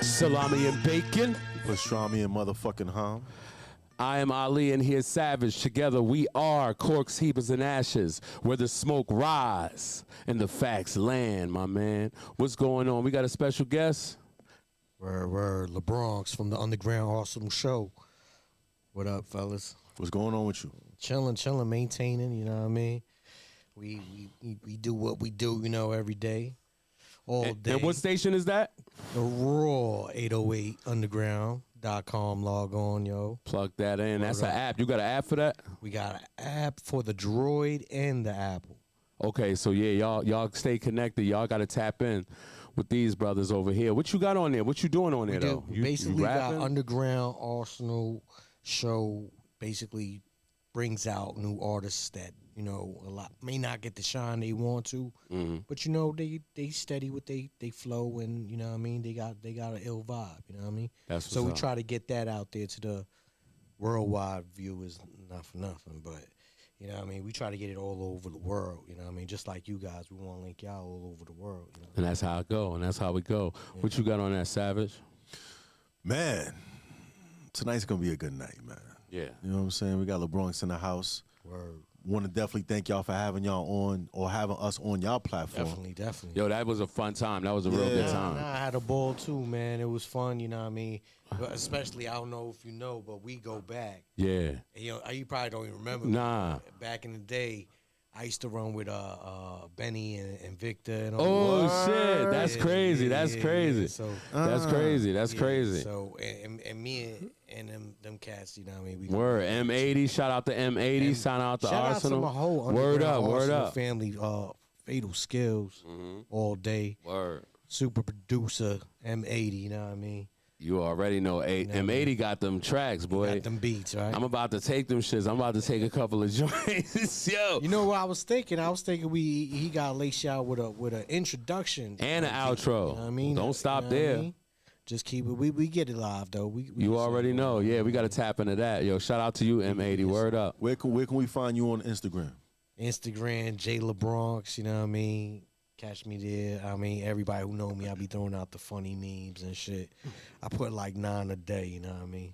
Salami and bacon. Pastrami and motherfucking ham. I am Ali and here's Savage. Together we are Corks, Heapers, and Ashes, where the smoke rise and the facts land, my man. What's going on? We got a special guest? Word, LeBronx from the Underground Arsenal Show. What up, fellas? What's going on with you? Chilling, maintaining, you know what I mean? We do what we do, you know, every day. All day. And what station is that? The Raw 808underground.com. Log on, yo. Plug that in. That's an up? app. You got an app for that? We got an app for the Droid and the Apple. Okay, so yeah, y'all stay connected. Y'all got to tap in with these brothers over here. What you got on there? What you doing on there, though? We basically got Underground Arsenal Show. Basically brings out new artists that, you know, a lot may not get the shine they want to, but you know they steady with they flow, and you know what I mean, they got an ill vibe, you know what I mean. So we try to get that out there to the worldwide viewers, not for nothing, but you know what I mean, we try to get it all over the world, you know what I mean, just like you guys, we want to link y'all all over the world, you know? And that's how it go, and that's how we go. Yeah. What you got on that, Savage? Man, tonight's gonna be a good night, man. Yeah. You know what I'm saying? We got LeBronx in the house. Word. Want to definitely thank y'all for having y'all on, or having us on y'all platform. Definitely. Yo, that was a fun time. That was a real good time. I had a ball too, man. It was fun, you know what I mean? But especially, I don't know if you know, but we go back. Yeah. And, you know, you probably don't even remember. Nah. Back in the day, I used to run with Benny and Victor and all. Oh shit, that's crazy. That's crazy. Yeah. So that's crazy. That's crazy. So and me and them cats, you know what I mean? We Word. M80. Shout out to M80. Shout out to Arsenal. Shout out to my whole Word up. Word Arsenal up. family. Fatal Skills all day. Word. Super producer M80. You know what I mean? You already know. M80 got them tracks, boy. Got them beats, right? I'm about to take them shits. I'm about to take a couple of joints. Yo. You know what I was thinking? I was thinking he got laced out with an introduction and an outro. You know what I mean? Don't stop there. I mean? Just keep it. We get it live though. We you already know. Yeah, we got to tap into that. Yo, shout out to you, M80. Word up. Where can we find you on Instagram? Instagram, J LeBronx. You know what I mean? Catch me there. I mean, everybody who know me, I be throwing out the funny memes and shit. I put like 9 a day, you know what I mean?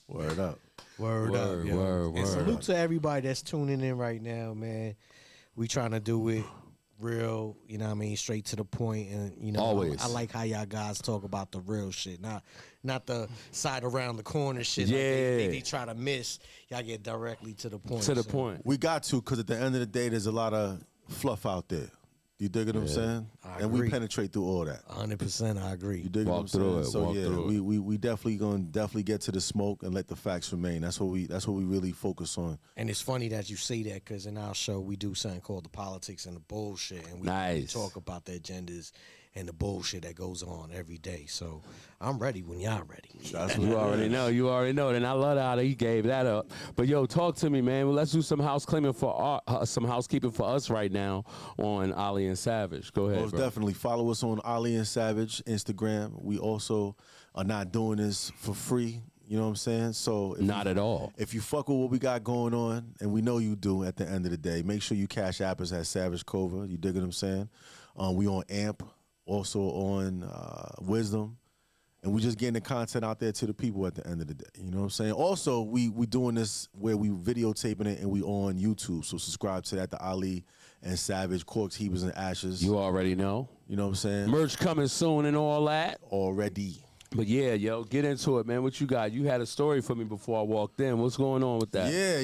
Word up. Word up. Word. And salute to everybody that's tuning in right now, man. We trying to do it real, you know what I mean, straight to the point. And, you know, always. I like how y'all guys talk about the real shit, not the side around the corner shit. Yeah. Like they try to miss. Y'all get directly to the point. To the point. We got to, because at the end of the day, there's a lot of fluff out there. You dig what I'm saying? And we penetrate through all that. 100%, I agree. You dig what I'm saying? So yeah, we definitely gonna get to the smoke and let the facts remain. That's what we really focus on. And it's funny that you say that, because in our show we do something called the politics and the bullshit, and we talk about the agendas and the bullshit that goes on every day. So I'm ready when y'all ready. You already know. And I love how he gave that up. But yo, talk to me, man. Well, let's do some housekeeping for us right now on Ali and Savage. Go ahead. Most definitely follow us on Ali and Savage Instagram. We also are not doing this for free. You know what I'm saying? So not at all. If you fuck with what we got going on, and we know you do at the end of the day, make sure you cash app us at Savage Cova. You dig what I'm saying? We on AMP. Also on Wisdom, and we just getting the content out there to the people at the end of the day. You know what I'm saying? Also, we doing this where we videotaping it and we on YouTube. So subscribe to that, the Ali and Savage, Corks, Heapers, and Ashes. You already know. You know what I'm saying? Merch coming soon and all that. Already. But yeah, yo, get into it, man. What you got? You had a story for me before I walked in. What's going on with that? Yeah.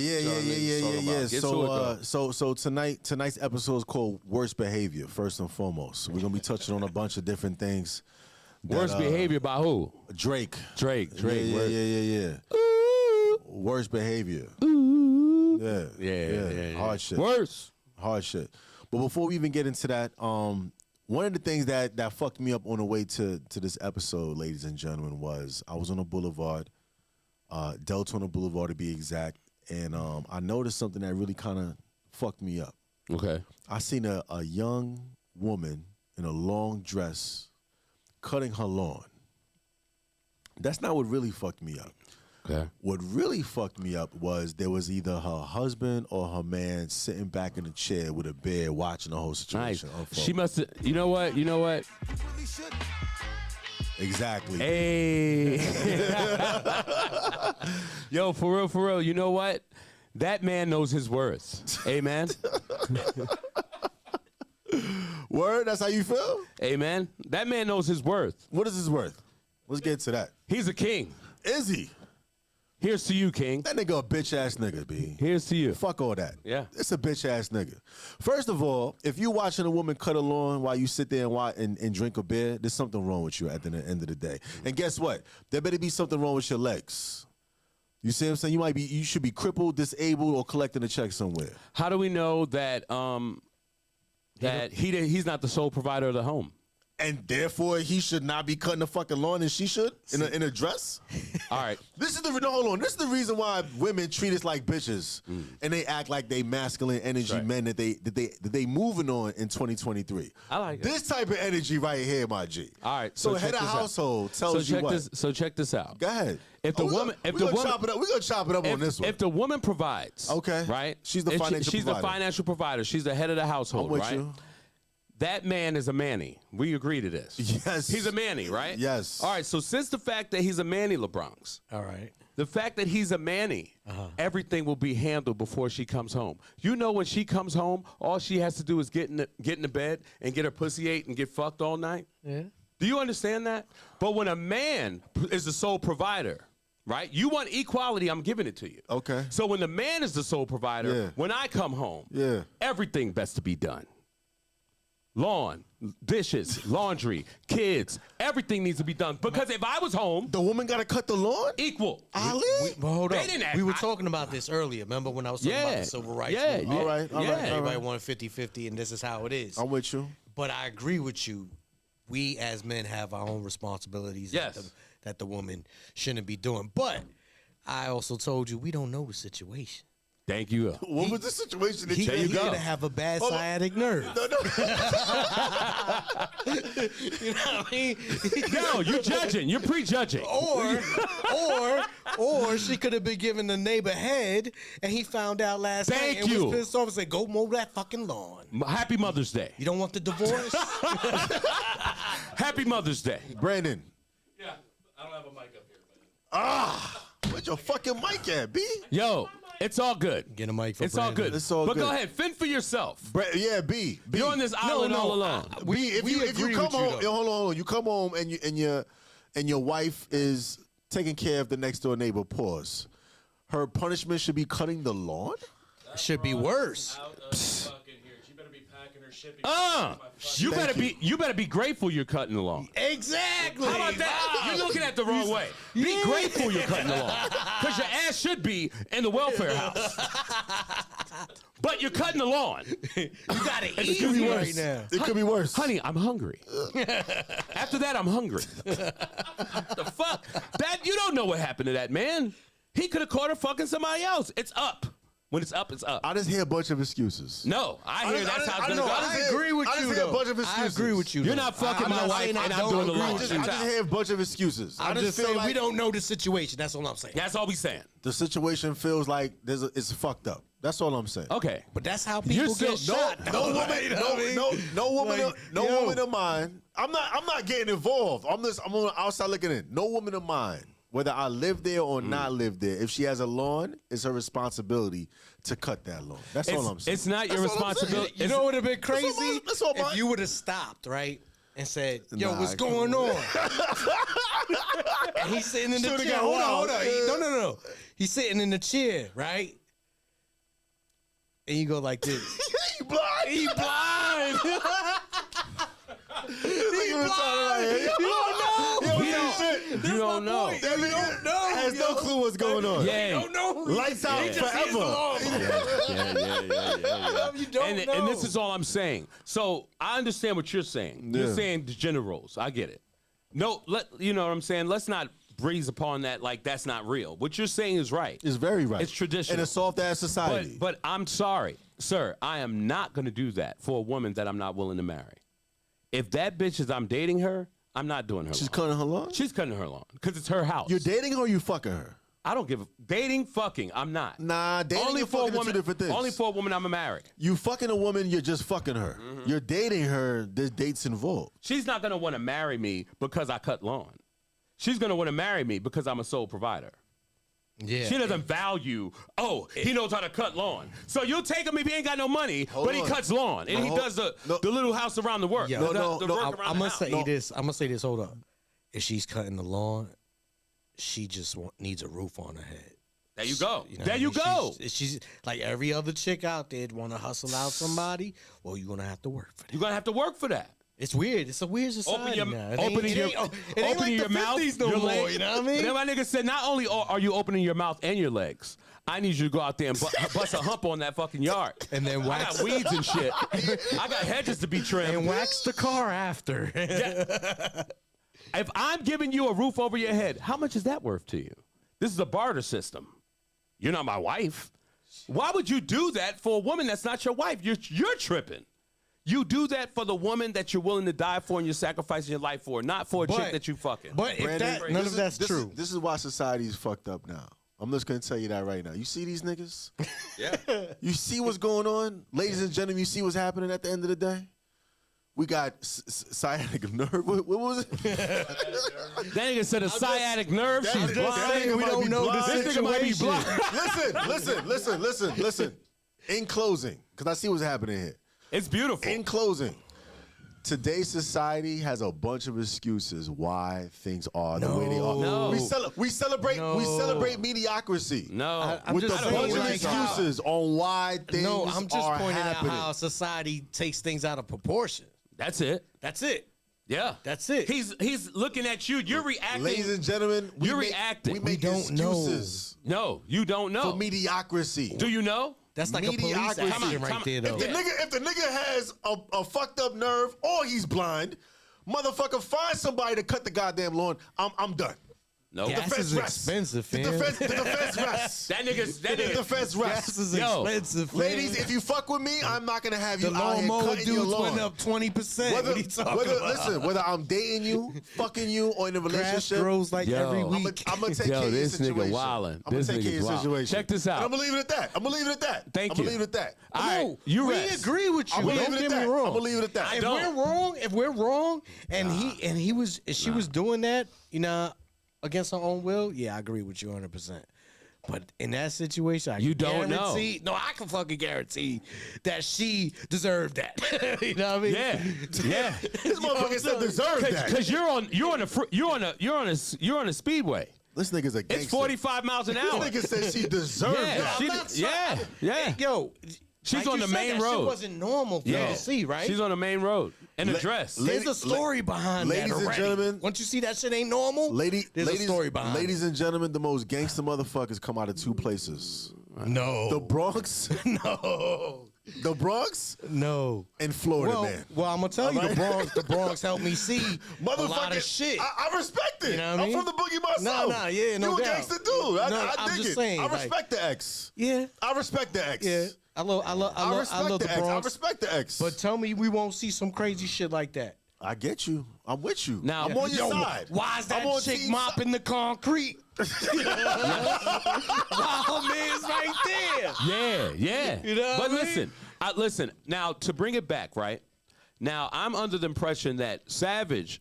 So tonight's episode is called Worst Behavior. First and foremost, we're gonna be touching on a bunch of different things. Worst behavior by who? Drake. Yeah. Worst behavior. Yeah. Hard shit. Worse. Hard shit. But before we even get into that, one of the things that fucked me up on the way to this episode, ladies and gentlemen, was I was on a boulevard, Deltona Boulevard to be exact, and I noticed something that really kind of fucked me up. Okay. I seen a young woman in a long dress cutting her lawn. That's not what really fucked me up. Okay. What really fucked me up was there was either her husband or her man sitting back in the chair with a beer watching the whole Nice. situation unfold. She must have. You know what? You know what? Exactly. Hey. Yo, for real. You know what? That man knows his worth. Amen. Word? That's how you feel? Amen. That man knows his worth. What is his worth? Let's get to that. He's a king. Is he? Here's to you, king. That nigga a bitch ass nigga, B. Here's to you. Fuck all that. Yeah. It's a bitch ass nigga. First of all, if you watching a woman cut a lawn while you sit there and drink a beer, there's something wrong with you at the end of the day. And guess what? There better be something wrong with your legs. You see what I'm saying? You should be crippled, disabled, or collecting a check somewhere. How do we know that he's not the sole provider of the home? And therefore, he should not be cutting the fucking lawn, and she should in a dress. All right. Hold on. This is the reason why women treat us like bitches, and they act like they masculine energy Right. men that they moving on in 2023. I like it. This type of energy right here, my G. All right. So check head of this out. household tells you what. So check this out. Go ahead. If the woman, we're gonna chop it up on this one. If the woman provides, Okay. right? She's the If financial she's provider. the financial provider. She's the head of the household, I'm with right? you. That man is a manny. We agree to this. Yes. He's a manny, right? Yes. All right. So since the fact that he's a manny, LeBronx, All right. the fact that he's a manny, everything will be handled before she comes home. You know, when she comes home, all she has to do is get in the bed and get her pussy ate and get fucked all night. Yeah. Do you understand that? But when a man is the sole provider, right? You want equality, I'm giving it to you. Okay. So when the man is the sole provider, Yeah. when I come home, Yeah. everything best to be done. Lawn, dishes, laundry, kids, everything needs to be done. Because if I was home, The woman got to cut the lawn? equal. Ali? Well, hold They up. didn't act- We were talking about this earlier. Remember when I was talking about Yeah. the civil rights Yeah. movement? All right, all right, all Everybody right. wanted 50-50, and this is how it is. I'm with you. But I agree with you. We as men have our own responsibilities Yes. that the woman shouldn't be doing. But I also told you we don't know the situation. Thank you. What was the situation that He There you could go. have a bad Hold on. sciatic nerve. No, no. You know what I mean? No, you're judging. You're prejudging. or she could have been giving the neighbor head, and he found out last Thank night and you. was pissed off and said, "Go mow that fucking lawn." Happy Mother's Day. You don't want the divorce? Happy Mother's Day. Brandon. Yeah, I don't have a mic up here. Where's your fucking mic at, B? Yo, it's all good. Get a mic for It's all Brandon. good. It's all but good. go ahead, fend for yourself. Yeah, B. You're on this island all alone. B, if we you agree come with you, home, though. yo, hold on. You come home and your wife is taking care of the next door neighbor. Pause. Her punishment should be cutting the lawn. Should be worse. You Thank better be grateful you're cutting the lawn. Exactly. How about that? You're looking at the wrong way. Be grateful you're cutting the lawn. Because your ass should be in the welfare house. But you're cutting the lawn. You got it Excuse easy me. right now. It could be worse. Honey, I'm hungry. After that, I'm hungry. The fuck? That you don't know what happened to that man. He could have caught her fucking somebody else. It's up. When it's up, it's up. I just hear a bunch of excuses. No, I hear that's how it's gonna go. I agree with I just you, hear a though. bunch of I excuses. agree with you. You're though. not fucking I'm my not wife saying I and I'm don't doing the agree lawn. with I you. just hear a bunch of excuses. I'm just feel saying like we don't know the situation. That's all I'm saying. That's all we saying. the situation feels like it's fucked up. That's all I'm saying. Okay. But that's how You're people still- get shot. No though, woman, right? You know what I mean? no woman, Like, no yo. woman of mine. I'm not getting involved. I'm on the outside looking in. No woman of mine, whether I live there or not live there, if she has a lawn, it's her responsibility to cut that lawn. That's all I'm saying. It's not your That's all I'm responsibility. You know what would have been That's all crazy? mine. That's all mine. If you would have stopped, right? And said, "Yo, Nah, what's I going on?" And he's sitting in the Should've chair. got Hold on, wild. hold on. No. He's sitting in the chair, right? And you go like this. You blind? He blind. He blind. You don't know. You don't know. You don't know. Has no clue what's going on. Yeah. You don't know. Lights out He just sees the forever. lawn. You don't know. And this is all I'm saying. So I understand what you're saying. You're Yeah. saying the gender roles. I get it. No, you know what I'm saying? Let's not breeze upon that like that's not real. What you're saying is right. It's very right. It's traditional. In a soft ass society. But I'm sorry, sir. I am not going to do that for a woman that I'm not willing to marry. If that bitch is I'm dating her, I'm not doing her. She's lawn. cutting her lawn? She's cutting her lawn because it's her house. You're dating her or you fucking her? I don't give a dating, fucking. I'm not. Nah, dating Only and for a fucking are woman. two different things. Only for a woman I'm married. You fucking a woman, you're just fucking her. You're dating her, there's dates involved. She's not gonna want to marry me because I cut lawn. She's gonna want to marry me because I'm a sole provider. Yeah. She doesn't value, he knows how to cut lawn. So you'll take him if he ain't got no money, but he cuts lawn. And he does the little house around the work. Yeah. The No, work no, around I'm the gonna house. say this. I'm gonna say this. Hold up. If she's cutting the lawn, she just needs a roof on her head. There you go. You know There what I you mean? go. She's like every other chick out there want to hustle out somebody. Well, you're gonna have to work for that. You're going to have to work for that. It's weird. It's a weird society now. It ain't opening your like the mouth, 50s no your more, leg. you know what I mean? Then my nigga said, not only are you opening your mouth and your legs, I need you to go out there and bust a hump on that fucking yard. And then I wax got weeds and shit. I got hedges to be trimmed. and wax the car after. If I'm giving you a roof over your head, how much is that worth to you? This is a barter system. You're not my wife. Why would you do that for a woman that's not your wife? You're tripping. You do that for the woman that you're willing to die for and you're sacrificing your life for, not for a chick that you fucking. But if Brandon, none of that's this true. This is why society's fucked up now. I'm just gonna tell you that right now. You see these niggas? Yeah. You see what's going on? Ladies and gentlemen, you see what's happening at the end of the day? We got sciatic nerve. What was it? That nigga said a sciatic nerve. That- She's that blind. nigga we might don't be know blind. the This nigga might be situation. blind. Listen. In closing, because I see what's happening here. It's beautiful. In closing, today's society has a bunch of excuses why things are the way they are. No. We celebrate mediocrity. No. I'm With just a saying, bunch of like, how- excuses on why things No, I'm just are pointing happening. out how society takes things out of proportion. That's it. That's it. Yeah. That's it. He's looking at you. You're reacting. Ladies and gentlemen, You're reacting. We We make don't know. excuses No, you don't know. for mediocrity. Do you know? That's like a police Mediocrity. accident right there, though. If the nigga has a fucked up nerve or he's blind, motherfucker, find somebody to cut the goddamn lawn. I'm done. No. Gas The is fence rests. expensive, The fam. defense rests. That nigga's The defense Gas rests. is Yo, expensive, fam. Ladies, if you fuck with me, I'm not gonna have you the out here lawnmower cutting your dudes lawn. went up 20%. What are you talking about? Listen, whether I'm dating you, fucking you, or in a Grass relationship, grows like Yo. every I'm week. gonna take care Yo, of your this nigga situation. wildin'. I'm gonna This take care of nigga's your wild. situation. Check this out. And I'm gonna leave it at that. I'm gonna leave it at that. Thank I'm you. gonna leave it at that. All right, No, you we rest. agree with you. I'm gonna Don't leave it get at me that. wrong. I'm gonna leave it at that. If we're wrong, and she was doing that, against her own will, yeah, I agree with you 100%. But in that situation, You don't know. No, I can fucking guarantee that she deserved that. You know what I mean? Yeah. This motherfucker said deserve that. Because you're on a speedway. This nigga's a gangster. It's 45 miles an hour. This nigga said she deserved Yeah, that. yeah. Yo, She's like on you the said, main that road. Shit wasn't normal for you to see, right? She's on the main road in a dress. There's a story behind that ladies and already. gentlemen- Once you see that shit ain't normal, there's a story behind Ladies and gentlemen, the most gangster motherfuckers come out of two places. it. No. The Bronx. No. The Bronx No. and Florida, Well, man. I'm gonna tell you, All right? the Bronx helped me see a lot of Motherfucker, shit. I respect it. You know what I mean? I'm from the boogie myself. Nah, yeah, no You a doubt. gangster dude. I I'm dig just it. saying, I like- respect the X. Yeah. I respect the X. Yeah. I love respect the the X. I Bronx. respect the X. But tell me we won't see some crazy shit like that. I get you. I'm with you. Now- I'm on your Yo, side. why is that I'm on chick team mopping the concrete? Wow, man's right there. Yeah. You know But what I mean? listen. Now to bring it back, right? Now I'm under the impression that Savage,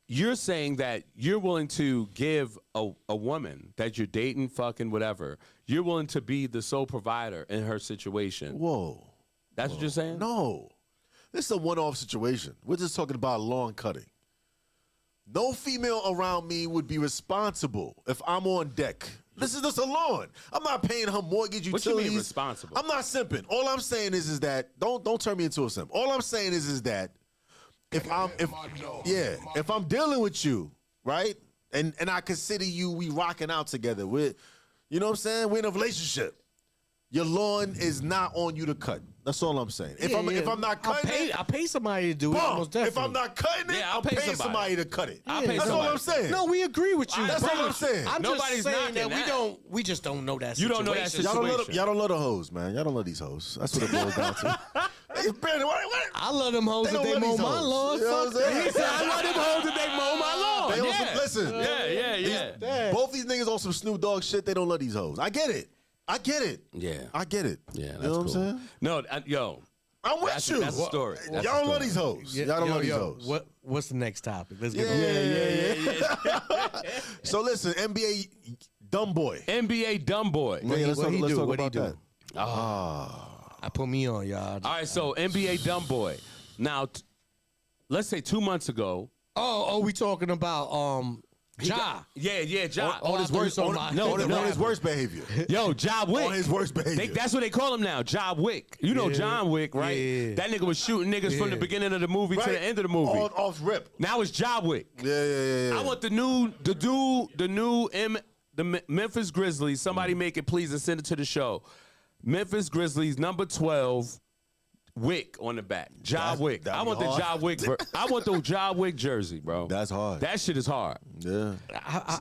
you're saying that you're willing to give a woman that you're dating, fucking whatever. You're willing to be the sole provider in her situation. Whoa. That's what you're saying? No. This is a one-off situation. We're just talking about lawn cutting. No female around me would be responsible if I'm on deck. This is just a lawn. I'm not paying her mortgage, utilities. What you mean responsible? I'm not simping. All I'm saying is that don't turn me into a simp. All I'm saying is that if I'm dealing with you, right, and I consider you, we rocking out together. You know what I'm saying? We're in a relationship. Your lawn is not on you to cut. That's all I'm saying. If I'm not cutting I'll pay somebody to do it. Boom. Almost definitely. If I'm not cutting it, Yeah, I'll I'm pay paying somebody. somebody to cut it. I'll pay That's all somebody. I'm saying. No, we agree with you. That's but all I'm saying. I'm Nobody's just saying knocking that that. we just don't know that You situation. don't know that situation. Y'all don't love the hoes, man. Y'all don't love these hoes. That's what it boils down to. Hey, Brandon, what? I love them hoes They if don't they love mow these my hoes. lawn. You know what Fuck I'm saying? that. He said, I love them hoes that they mow my lawn. on. They on Yeah. listen. Yeah. Both these niggas on some Snoop Dogg shit. They don't love these hoes. I get it. Yeah. I get it. Yeah, you that's know what I'm cool. saying? No, yo, I'm with you. that's a story. That's Y'all a don't love story. these hoes. Yeah, Y'all don't yo, love these yo, hoes. What's the next topic? Let's get Yeah. So listen, NBA dumb boy. NBA dumb boy. Let's what talk, he let's do? talk What he about do? that. I put me on, y'all. All right, so NBA dumb boy. Now, let's say 2 months ago. We talking about Ja. Yeah, Ja. On his worst- on his worst behavior. Yo, Ja Wick. On his worst behavior. That's what they call him now, Ja Wick. You know John Wick, right? Yeah. That nigga was shooting niggas from the beginning of the movie to the end of the movie. Off rip. Now it's Ja Wick. Yeah. I want the new Memphis Grizzlies. Somebody make it, please, and send it to the show. Memphis Grizzlies, number 12, Wick on the back. Ja Wick. I want the Ja Wick. I want the Ja Wick jersey, bro. That's hard. That shit is hard. Yeah. I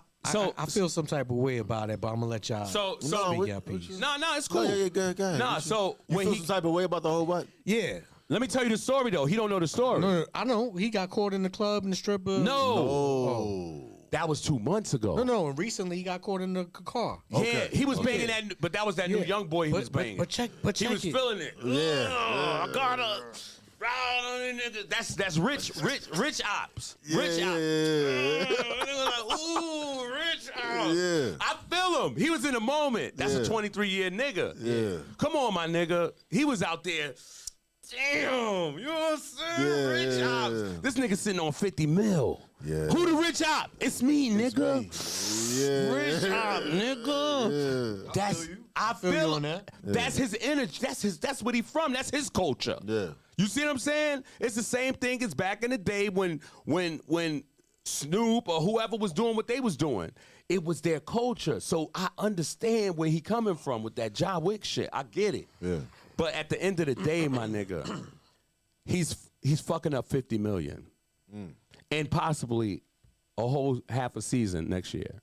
feel some type of way about it, but I'm gonna let y'all speak your piece. No, it's cool. Yeah, go ahead. Nah, so you when feel he, some type of way about the whole what? Yeah. let me tell you the story though. He don't know the story. No, I know. He got caught in the club in the stripper. Oh. That was 2 months ago. No. And recently he got caught in the car. Yeah, he was banging that, but that was that new young boy he was banging. But check he was it. feeling it. Yeah. I gotta. That's rich ops. Rich ops. Ooh, rich ops. Yeah. I feel him. He was in the moment. That's a 23-year nigga. Yeah. Come on, my nigga. He was out there. Damn, you know what I'm saying? Yeah, Rich ops. yeah. This nigga sitting on 50 mil. Yeah. Who the rich op? It's me, nigga. Yeah. Rich op, nigga. Yeah. That's I feel feel you on that. That's his energy. That's what he from. That's his culture. Yeah. You see what I'm saying? It's the same thing as back in the day when Snoop or whoever was doing what they was doing. It was their culture. So I understand where he coming from with that Ja Wick shit. I get it. Yeah. But at the end of the day, my nigga, he's fucking up 50 million. And possibly a whole half a season next year.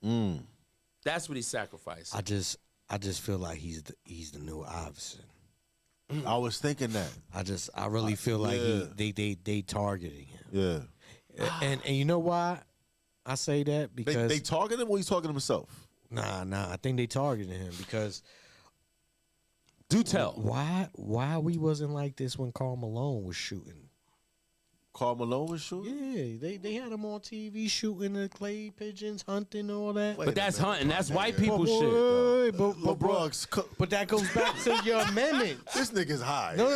That's what he sacrificed. I just feel like he's the new Iverson. I was thinking that. I really feel like they targeting him. Yeah. And you know why I say that? Because They targeted him or he's talking to himself? Nah, I think they targeting him because Do tell. why we wasn't like this when Karl Malone was shooting. Karl Malone was shooting? Yeah, they had him on TV shooting the clay pigeons, hunting, all that. But that's hunting. That's white people shit. Wait, but LeBron's but that goes back to your amendment. This nigga's high. No.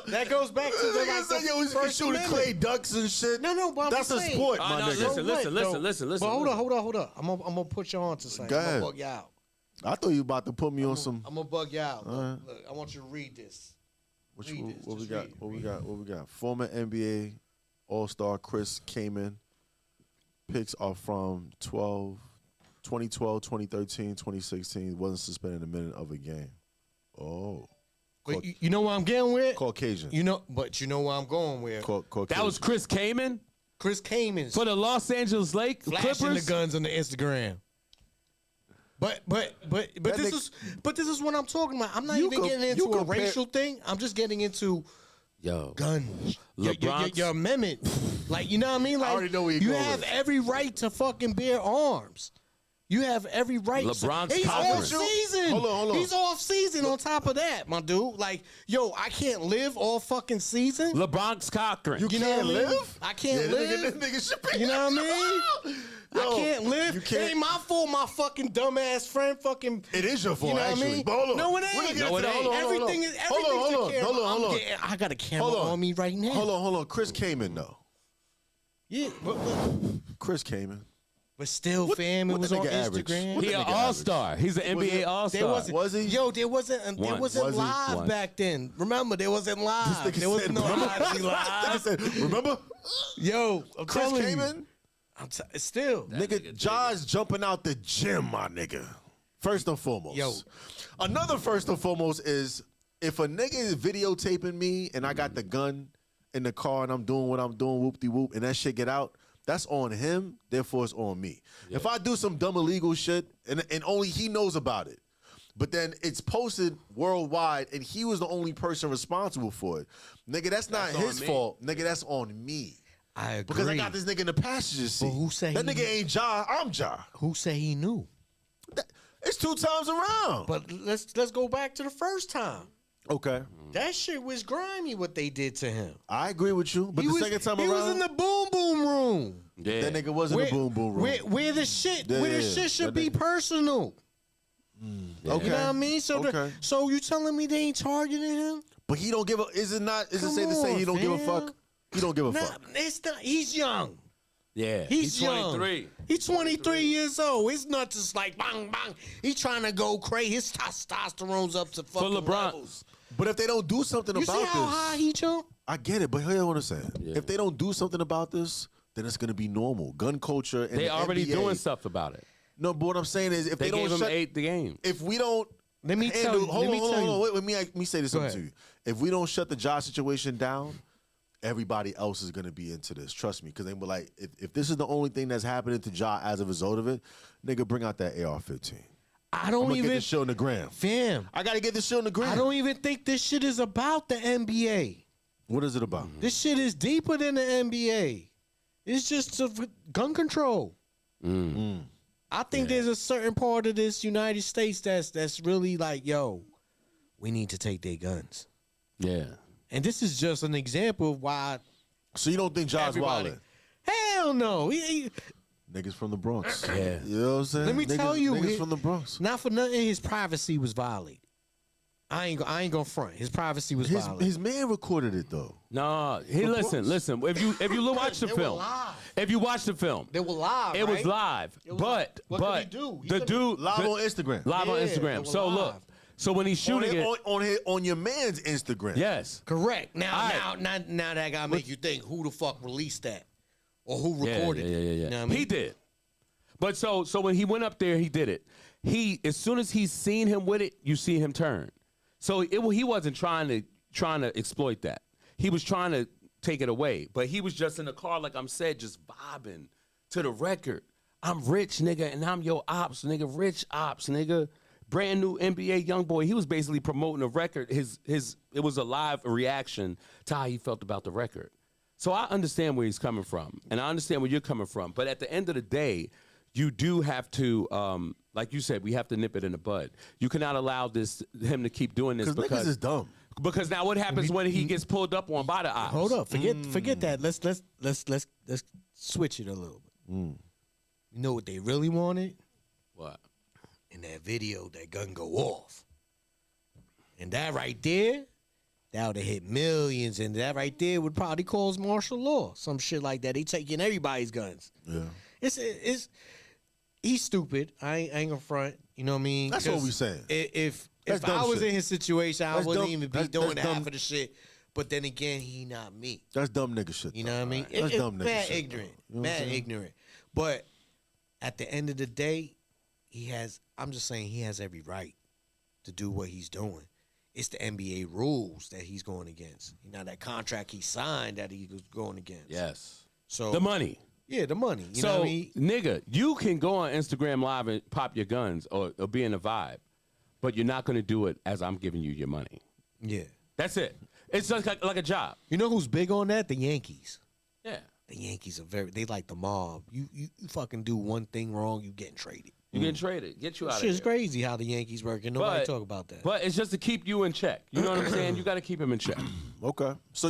That goes back to the Nigga said, yo, he's First shooting Amendment. clay ducks and shit. No, but I'm That's a saying. sport, Oh, my no, nigga. listen. But hold up. I'm gonna put you on to something. Go I'm ahead. gonna bug you out. I thought you about to put me on some. I'm gonna bug you out. All right. Look, I want you to read this. What Read this. we Just got? read it. What we got? Former NBA All-Star Chris Kaman. Picks are from 2012, 2013, 2016. Wasn't suspended a minute of a game. Oh. But you know where I'm getting with? Caucasian. You know where I'm going with? Caucasian. That was Chris Kaman Chris Kaman's for the Los Angeles Lake flashing Clippers. the guns on the Instagram. But this is what I'm talking about. I'm not You even co- getting you into a compare- racial thing. I'm just getting into Yo, guns. LeBron's- Your amendment. Like, you know what I mean? Like, already know where you're you going have with it. every right to fucking bear arms. You have every right. LeBron's He's off conference. season. Hold on. He's off season on top of that, my dude. Like, yo, I can't live all fucking season. LeBron's Cochran. You You know can't what I mean? live? I can't Yeah, live. This nigga should be. You know what I mean? Yo, I can't live. You It can't. ain't my fault. My fucking dumbass friend fucking. It is your fault, You know what I actually. mean? But hold on. No, it We're ain't. gonna get No, into it that. ain't. Hold on. Everything is Hold on. a camera. Hold on. I got a camera Hold on. on me right now. Hold on. Chris Kaman, though. Yeah, Chris Kaman. but still, fam, it what was the on nigga average? Instagram. What He the an nigga all-star. He's an NBA There all-star. wasn't, Was he? Yo, there wasn't Was he? live Once. back then. Remember, there wasn't live. Nigga There was said, no remember? IG live. Nigga said, remember? Yo, I'm Chris telling you. Kaman? Still. Nigga, Ja's jumping out the gym, my nigga. First and foremost. Yo. Another first and foremost is if a nigga is videotaping me and I got the gun in the car and I'm doing what I'm doing, whoop-de-whoop, and that shit get out, that's on him, therefore it's on me. If I do some dumb illegal shit and only he knows about it, but then it's posted worldwide and he was the only person responsible for it, nigga, that's not on his me. fault. Nigga, that's on me. I agree. Because I got this nigga in the passenger seat. who said that he- nigga ain't Ja? I'm Ja. Who said he knew? It's 2 times around. But let's go back to the first time. Okay, That shit was grimy what they did to him. I agree with you. But the second time he around, was in the boom boom room. Yeah. that nigga was in the boom boom room. Where the shit should That be nigga- personal. Okay, You know what I mean? So okay. so you telling me they ain't targeting him? But he don't give a. Is it not? Is it Come safe to say on, he don't give a fam. fuck? He don't give a Nah, fuck. it's not. He's young. Yeah. He's young. 23. He's 23 years old. It's not just like bang bang. He trying to go crazy. His testosterone's up to fucking LeBron. levels. But if they don't do something You about see how this, high he jumped? I get it. But here's what I'm saying: Yeah. if they don't do something about this, then it's gonna be normal. Gun culture. And They the already NBA, doing stuff about it. No, but what I'm saying is, if They they, don't gave him shut, 8 the game. if we don't, Let me handle, tell you. hold Let me on, tell hold you. on, wait, let me say this Go something to ahead. you. If we don't shut the job situation down, everybody else is gonna be into this. Trust me, because they were like, if this is the only thing that's happening to Ja as a result of it, nigga, bring out that AR-15. I I'm don't gonna get even. this shit on the gram. Fam, I gotta get this shit on the gram. I don't even think this shit is about the NBA. What is it about? This shit is deeper than the NBA. It's just gun control. I think there's a certain part of this United States that's really like, yo, we need to take their guns. Yeah. And this is just an example of why. So you don't think Ja's Everybody. wildin'? Hell no. He- Niggas from the Bronx. Yeah. You know what I'm saying? Let me tell you, niggas from the Bronx. not for nothing, his privacy was violated. I ain't gonna front. His privacy was violated. His man recorded it though. No, listen. If you watch the They were film, live. if you watch the film, They were live. it was right? live. It was But live. What could he do? He the couldn't- dude Live the- on Instagram. live on Yeah, Instagram. they were So look, live. so when he's shooting it, on your man's Instagram. yes, Correct. Now, All right. now that gotta make you think who the fuck released that, or who yeah, recorded yeah, it. yeah, You yeah. know what I mean? He did. But so when he went up there, he did it. He as soon as he's seen him with it, you see him turn. So he wasn't trying to exploit that. He was trying to take it away, but he was just in the car, like I'm said, just vibing to the record. I'm rich, nigga, and I'm your ops, nigga. Rich ops, nigga. Brand new NBA young boy. He was basically promoting a record. It was a live reaction to how he felt about the record. So I understand where he's coming from, and I understand where you're coming from. But at the end of the day, you do have to, like you said, we have to nip it in the bud. You cannot allow him to keep doing this Because niggas is dumb. because now what happens when he gets pulled up on by the ops? Hold up, forget that. Let's switch it a little bit. You know what they really wanted? What? In that video, that gun go off, and that right there, that would have hit millions, and that right there would probably cause martial law, some shit like that. They taking everybody's guns. Yeah. It's he's stupid. I ain't gonna front. You know what I mean? That's what 'Cause we saying. If That's I dumb was shit. in his situation, I That's wouldn't dumb- even be that's doing dumb. half of the shit. But then again, he not me. That's dumb nigga shit. You know what I mean? That's dumb nigga mad shit, ignorant. though. You know what I'm Mad saying? ignorant. But at the end of the day, I'm just saying he has every right to do what he's doing. It's the NBA rules that he's going against. You know, that contract he signed that he was going against. Yes. So The money. Yeah, the money. You know So, what I mean? nigga, you can go on Instagram Live and pop your guns or be in a vibe, but you're not going to do it as I'm giving you your money. Yeah. That's it. It's just like a job. You know who's big on that? The Yankees. Yeah. The Yankees are they like the mob. You fucking do one thing wrong, you getting traded. You getting traded. Get you out of Shit's here. crazy how the Yankees work, and nobody talk about that. But it's just to keep you in check. You know what I'm saying? You got to keep him in check. Okay. So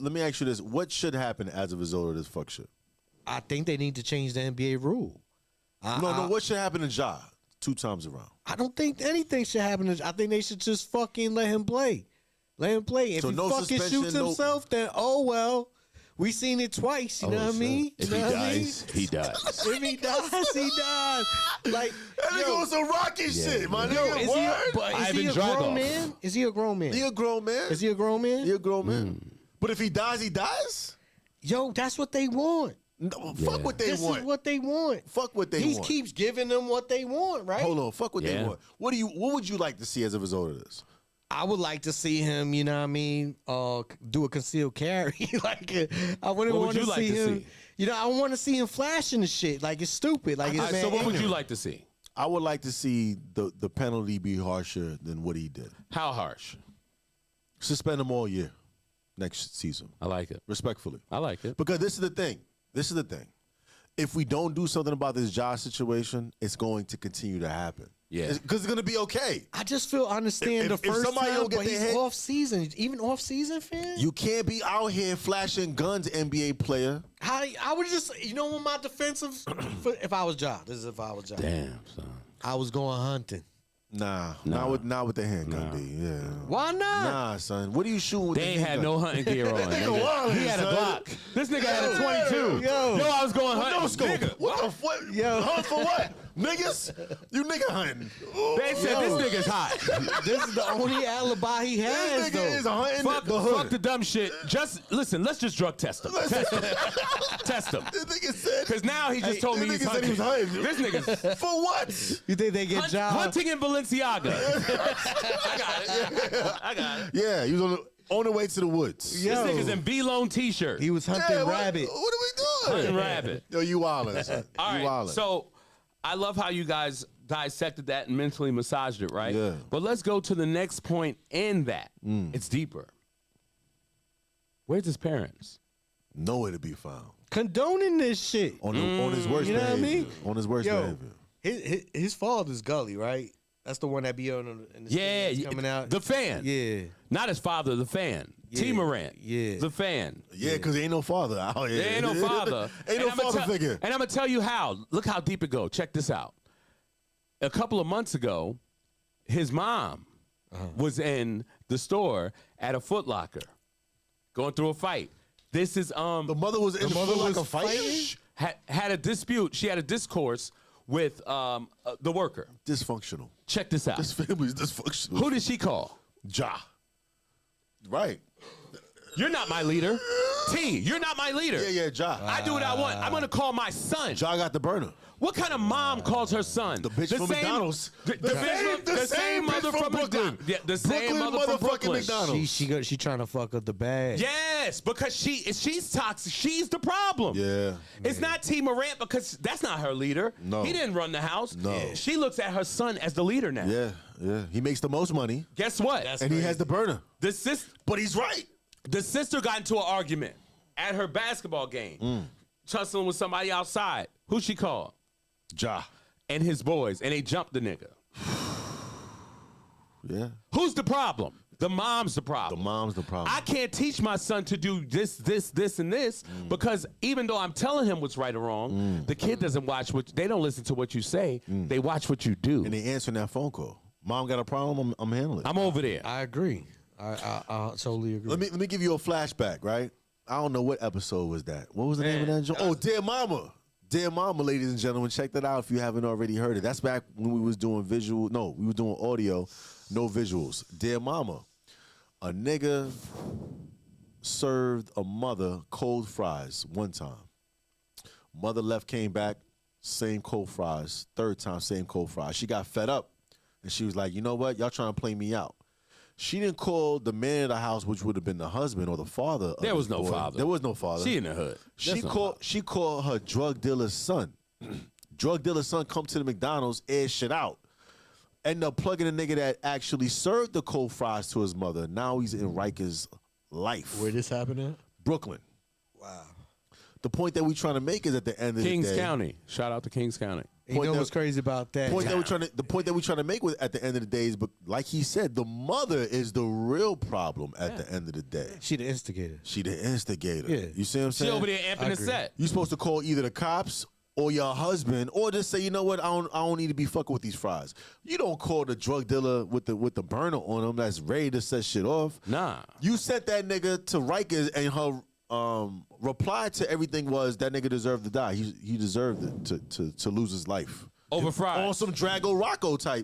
let me ask you this: what should happen as a result of this fuck shit? I think they need to change the NBA rule. No. What should happen to Ja 2 times around? I don't think anything should happen. I think they should just fucking let him play. Let him play. If So he no fucking suspension, shoots no- himself, then oh well. We seen it twice. You know what I mean? You know what I mean? He dies. If he dies, he dies. Like, That nigga was some rocky shit, my yo, nigga. is Ivan he a Drago. grown man? Is he a grown man? He a grown man. Is he a grown man? He a grown man. But if he dies, he dies. Yo, that's what they want. No, fuck what they This want. is what they want. Fuck what they He want. keeps giving them what they want, right? Hold on. Fuck what they Yeah. want. What would you like to see as a result of this? I would like to see him, you know what I mean, do a concealed carry. I wouldn't What would want to you like see to him. see? You know, I want to see him flashing the shit. Like it's stupid. Like it's All right, mad so what would you ignorant. like to see? I would like to see the penalty be harsher than what he did. How harsh? Suspend him all year. next season. I like it. Respectfully. I like it. Because this is the thing. If we don't do something about this Josh situation, it's going to continue to happen. Yeah. Because it's going to be okay. I just feel I understand If the first somebody time, don't get but their he's head- off season. Even off season, fan. You can't be out here flashing guns, NBA player. I would just, what my defensive, if I was Josh, this is if I was Josh. Damn, son. I was going hunting. Nah. Not with the handgun, B. Yeah. Why not? Nah, son. What are you shooting with They the ain't had handgun? no hunting gear on. nigga. He had a Glock. This nigga had a 22. Yo. I was going hunting. No scope. Nigga, What the fuck? Yo. Hunt for what? Niggas? You nigga hunting. They said this nigga's hot. This is the only alibi he has, This nigga is though. hunting Fuck the hood. the dumb shit. Just listen. Let's just drug test him. Test him. This nigga said. Because now he just told me this he's nigga said he hunting. was hunting. This nigga's For what? You think they get Josh? hunting in Balenciaga. I got it. Yeah, he was on the way to the woods. Yo. This nigga's in B-Lone t-shirt. He was hunting Yeah, rabbit. What are we doing? Hunting rabbit. Yo, you wildin', son. All You right. wildin'. So I love how you guys dissected that and mentally massaged it, right? Yeah. But let's go to the next point in that. It's deeper. Where's his parents? Nowhere to be found. Condoning this shit. On his worst You know what I behavior. mean? On his worst Yo, behavior. his father's Gully, right? That's the one that be on in the Yeah, series coming out. the fan. Yeah. Not his father, the fan. Yeah, T. Morant. yeah. The fan. Yeah, because ain't no father out here. There ain't no father. Ain't no And I'ma father tell- figure. And I'm going to tell you how. Look how deep it goes. Check this out. A couple of months ago, his mom was in the store at a Foot Locker going through a fight. This is The mother was in the mother Foot was Locker fighting? fighting? had a dispute. She had a discourse with the worker. Dysfunctional. Check this out. This family's dysfunctional. Who did she call? Ja. Right. You're not my leader. T, you're not my leader. Yeah, Ja. I do what I want. I'm gonna call my son. Ja got the burner. What kind of mom calls her son? The bitch from McDonald's. The same mother from Brooklyn. McDonald's. Yeah, the same Brooklyn mother from motherfucking Brooklyn. McDonald's. She trying to fuck up the bag. Yes, because she's toxic. She's the problem. Yeah. It's not T. Morant because that's not her leader. No. He didn't run the house. No. Yeah. She looks at her son as the leader now. Yeah. He makes the most money, Guess what? and he has the burner. But he's right. The sister got into an argument at her basketball game, tussling with somebody outside. Who she called? Ja. And his boys, and they jumped the nigga. Yeah. Who's the problem? The mom's the The problem. mom's the problem. I can't teach my son to do this, and this because even though I'm telling him what's right or wrong, the kid doesn't watch they don't listen to what you say. They watch what you do. And they answering that phone call. Mom got a problem. I'm handling it. I'm over there. I agree. I totally agree. Let me give you a flashback, right? I don't know what episode was that. What was the name of that joint? Oh, Dear Mama. Dear Mama, ladies and gentlemen, check that out if you haven't already heard it. That's back when we was doing we were doing audio, no visuals. Dear Mama, a nigga served a mother cold fries one time. Mother left, came back, same cold fries. Third time, same cold fries. She got fed up, and she was like, you know what? Y'all trying to play me out. She didn't call the man of the house, which would have been the husband or the father. Of There was this no boy. father. There was no father. She in the hood. She called her drug dealer's son. Drug dealer's son come to the McDonald's, air shit out. End up plugging a nigga that actually served the cold fries to his mother. Now he's in Riker's life. Where this happened at? Brooklyn. Wow. The point that we trying to make is at the end of Kings the day. County. Shout out to Kings County. You know what's crazy about that? The point that we're trying to make at the end of the day is, but like he said, the mother is the real problem at the end of the day. She the instigator. She the instigator. Yeah. You see what I'm She saying? over there amping the agree. set. You supposed to call either the cops or your husband, or just say, you know what, I don't need to be fucking with these fries. You don't call the drug dealer with the burner on him that's ready to set shit off. Nah. You sent that nigga to Rikers, and her reply to everything was that nigga deserved to die. He deserved it to lose his life. Over fries. On some Drago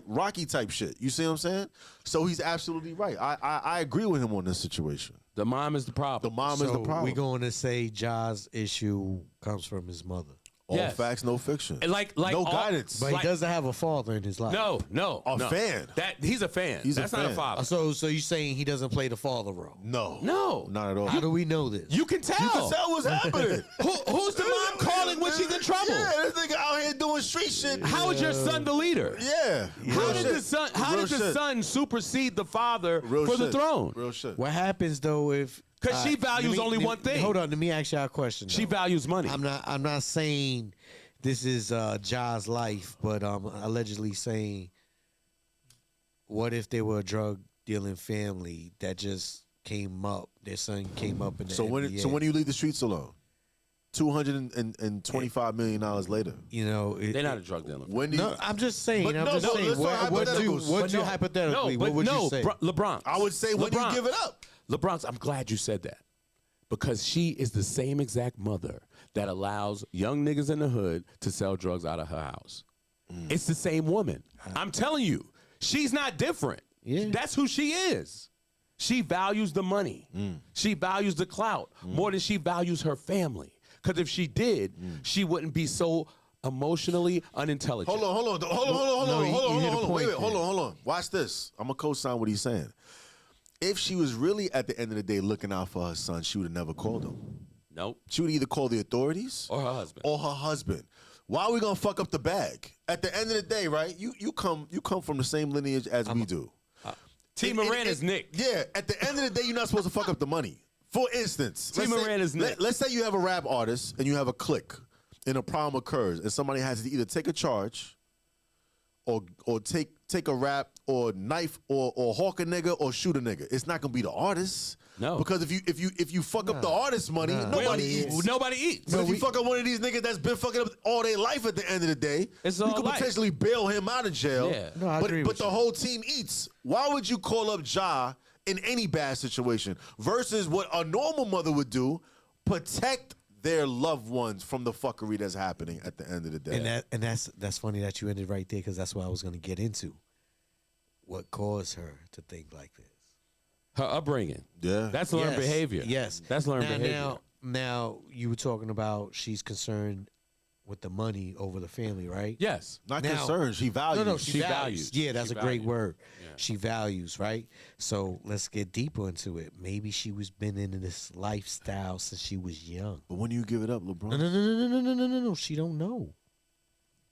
Rocky type shit. You see what I'm saying? So he's absolutely right. I agree with him on this situation. The mom is the problem. The mom is the problem. we going to say Ja's issue comes from his mother. All Yes. facts, no fiction. And like no all- guidance. But Like- he doesn't have a father in his life. No. A no. fan. He's a fan. He's a That's not a fan. father. So you saying he doesn't play the father role? No. No. Not at all. How do we know this? You can tell. You can tell what's happening. Who's the mom calling when she's in trouble? Yeah, this nigga out here doing street shit. How is your son the leader? Yeah. How Real did shit. the son? How Real did the shit. son supersede the father Real for the shit. throne? Real shit. What happens though if Because she values only one thing. Hold on, let me ask y'all a question. She though. values money. I'm not saying this is Ja's life, but allegedly saying, what if they were a drug dealing family that just came up? Their son came up in the NBA. So when do you leave the streets alone? $225 million later. You know, They're not a drug dealer. When do you, no, I'm just saying. But I'm no, just no, saying. let's talk What you hypothetically? What would you say? LeBron. I would say, when do you give it up? LeBron, I'm glad you said that. Because she is the same exact mother that allows young niggas in the hood to sell drugs out of her house. It's the same woman. I'm telling you, she's not different. Yeah. That's who she is. She values the money. She values the clout more than she values her family. Because if she did, she wouldn't be so emotionally unintelligent. Hold on. Watch this. I'm gonna co-sign what he's saying. If she was really at the end of the day looking out for her son, she would have never called him. Nope. She would either call the authorities Or her husband. Why are we gonna fuck up the bag? At the end of the day, right? You come from the same lineage as we do. T. Moran is Nick. Yeah. At the end of the day, you're not supposed to fuck up the money. For instance, T. Moran is Nick. Let's say you have a rap artist and you have a clique, and a problem occurs, and somebody has to either take a charge, or take a rap, or knife, or hawk a nigga, or shoot a nigga. It's not gonna be the artist. No. Because if you fuck up the artist's money, nobody eats. Nobody eats. But if you fuck up one of these niggas that's been fucking up all their life, at the end of the day, It's you all could life. potentially bail him out of jail. Yeah. No, I agree but with the you. whole team eats. Why would you call up Ja in any bad situation versus what a normal mother would do? Protect their loved ones from the fuckery that's happening at the end of the day. And that's funny that you ended right there, because that's what I was going to get into. What caused her to think like this? Her upbringing. Yeah. That's learned Yes, behavior. Yes. That's learned behavior. Now you were talking about she's concerned with the money over the family, right? Yes. Not Now- concerned. She values. No, She values. Yeah, that's She a great values. word. Yeah. She values, right? So let's get deeper into it. Maybe she was been in this lifestyle since she was young. But when do you give it up, LeBron? No. She don't know.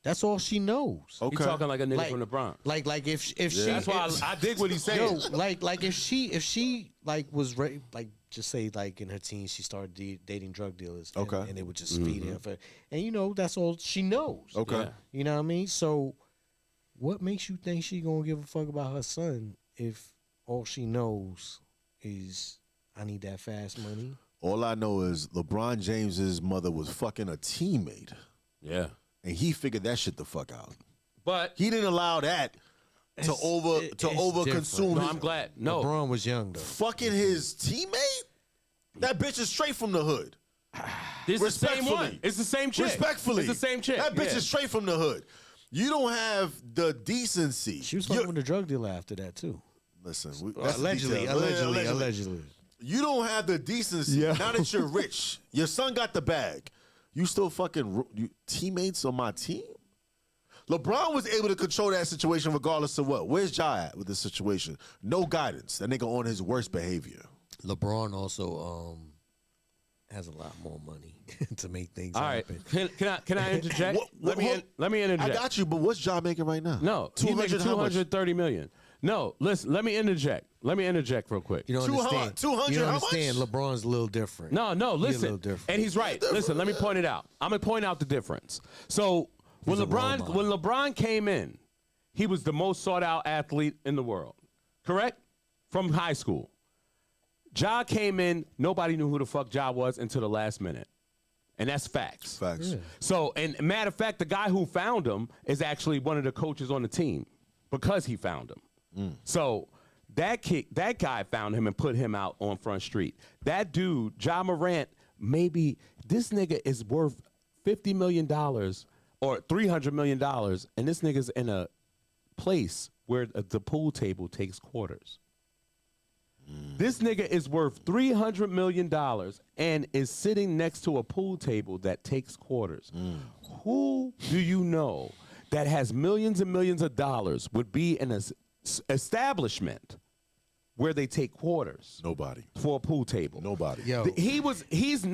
That's all she knows. Okay. You talking like a nigga from the Bronx. Like if she. That's why I dig what he's saying. Yo, like if she like was like just say like in her teens she started dating drug dealers. And, Okay. And they would just feed her, and that's all she knows. Okay. Yeah. You know what I mean? So, what makes you think she gonna give a fuck about her son if all she knows is I need that fast money? All I know is LeBron James's mother was fucking a teammate, Yeah. and he figured that shit the fuck out. But He didn't allow that to It's over different. consume. no, I'm glad. No. LeBron was young though. Fucking his teammate. That bitch is straight from the hood. It's the same Respectfully. one. It's the same chick. Respectfully, It's the same chick. That bitch Yeah. is straight from the hood. You don't have the decency. She was fucking with a drug dealer after that too. Listen, Allegedly. You don't have the decency. Yeah. Now that you're rich, your son got the bag. You still fucking teammates on my team? LeBron was able to control that situation regardless of what. Where's Ja at with this situation? No guidance. That nigga on his worst behavior. LeBron also has a lot more money to make things All right. happen. Can I interject? Let me interject. I got you, but what's Ja making right now? No, he making 230 million. No, listen. Let me interject. Let me interject real quick. You don't understand. 200, You don't how much? understand. LeBron's a little different. No, He's a listen. little different. And he's right. Listen, let me point it out. I'm gonna point out the difference. So when He's a role LeBron model. came in, he was the most sought out athlete in the world. Correct? From high school. Ja came in, nobody knew who the fuck Ja was until the last minute. And that's facts. Facts. Yeah. So, and matter of fact, the guy who found him is actually one of the coaches on the team because he found him. So that guy found him and put him out on Front Street. That dude, Ja Morant, maybe this nigga is worth $50 million or $300 million, and this nigga's in a place where the pool table takes quarters. This nigga is worth $300 million and is sitting next to a pool table that takes quarters. Who do you know that has millions and millions of dollars would be in an establishment where they take quarters Nobody. for a pool table? Nobody. Yo, His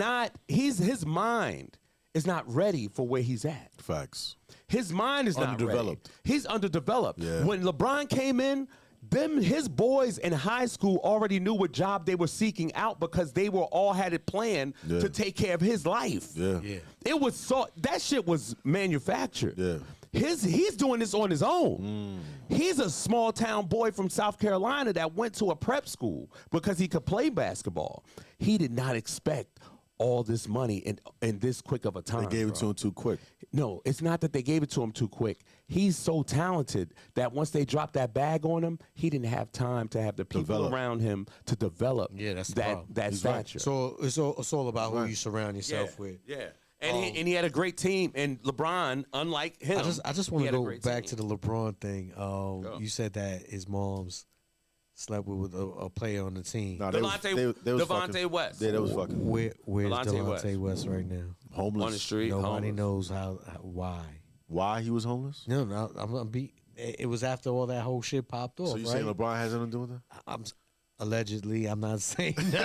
mind is not ready for where he's at. Facts. His mind is not ready. Underdeveloped. He's underdeveloped. Yeah. When LeBron came in, his boys in high school already knew what job they were seeking out because they were all had it planned to take care of his life. Yeah. It was that shit was manufactured. Yeah. He's doing this on his own. He's a small town boy from South Carolina that went to a prep school because he could play basketball. He did not expect all this money in this quick of a time. They gave it to him too quick. No, it's not that they gave it to him too quick. He's so talented that once they dropped that bag on him, he didn't have time to have the people around him to develop that's the problem. that stature. So it's all about who you surround yourself with. Yeah. And he had a great team. And LeBron, unlike him, I just want he to had a go great back team. to the LeBron thing. You said that his mom's slept with a player on the team. Nah, Devontae West. Yeah, that was fucking Where's Delonte Delonte West right now? homeless. On the street. Nobody homeless. knows why. Why he was homeless? No, I'm gonna be. It was after all that whole shit popped off. So you right? saying LeBron has nothing to do with it? I'm allegedly. I'm not saying nothing.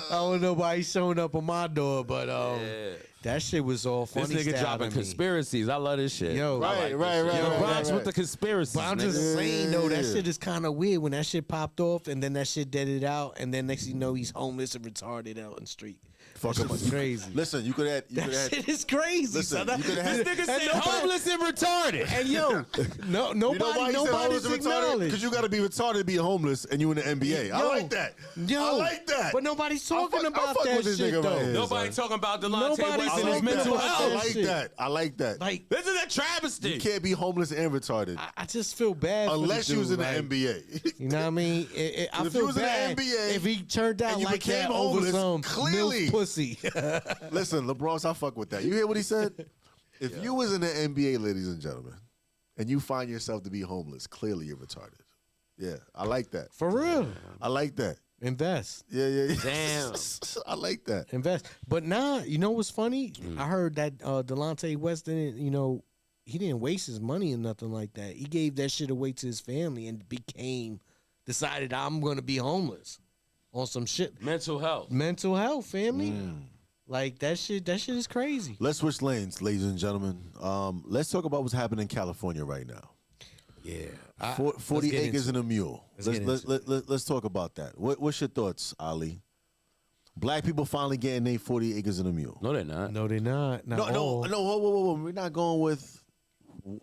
I don't know why he's showing up on my door, but that shit was all funny. This nigga style dropping to me. conspiracies. I love this shit. Yo, Right. LeBron's with the conspiracies. But I'm just nigga. saying though, that Yeah. shit is kind of weird when that shit popped off, and then that shit deaded out, and then next thing you know, he's homeless and retarded out in the street. Fuck That him. shit is crazy. Listen, you could have. That shit is crazy. Listen, son. you could have. This nigga said homeless and retarded. And yo, no, You know why he said homeless nobody's and retarded? acknowledged. Because you got to be retarded to be homeless, and you in the NBA. I Yo, like that. Yo, I like that. But nobody's talking I about fuck that with this shit nigga though. right here. Nobody son. talking about Delonte Nobody's West and I his talking like mental about that. health. I like shit. that. I like that. Like, This is a travesty. You can't be homeless and retarded I just feel bad unless for you the was in dude, the like, NBA. You know what I mean? I If feel you was in the bad NBA if he turned out and you like became that over homeless, some clearly. milf pussy. Listen, LeBron, I fuck with that. You hear what he said? If you was in the NBA, ladies and gentlemen, and you find yourself to be homeless, clearly you're retarded. Yeah, I like that. For real. I like that. Invest. Yeah. Damn. I like that. Invest. But nah, you know what's funny? Mm. I heard that Delonte West didn't, he didn't waste his money or nothing like that. He gave that shit away to his family and decided I'm gonna be homeless on some shit. Mental health. Mental health, family. Like that shit is crazy. Let's switch lanes, ladies and gentlemen. Let's talk about what's happening in California right now. Yeah. 40 acres and a mule. Let's get into Let's talk about that. What's your thoughts, Ali? Black people finally getting their 40 acres and a mule. No, they're not. No, they're not. Not all. No. Whoa. We're not going with.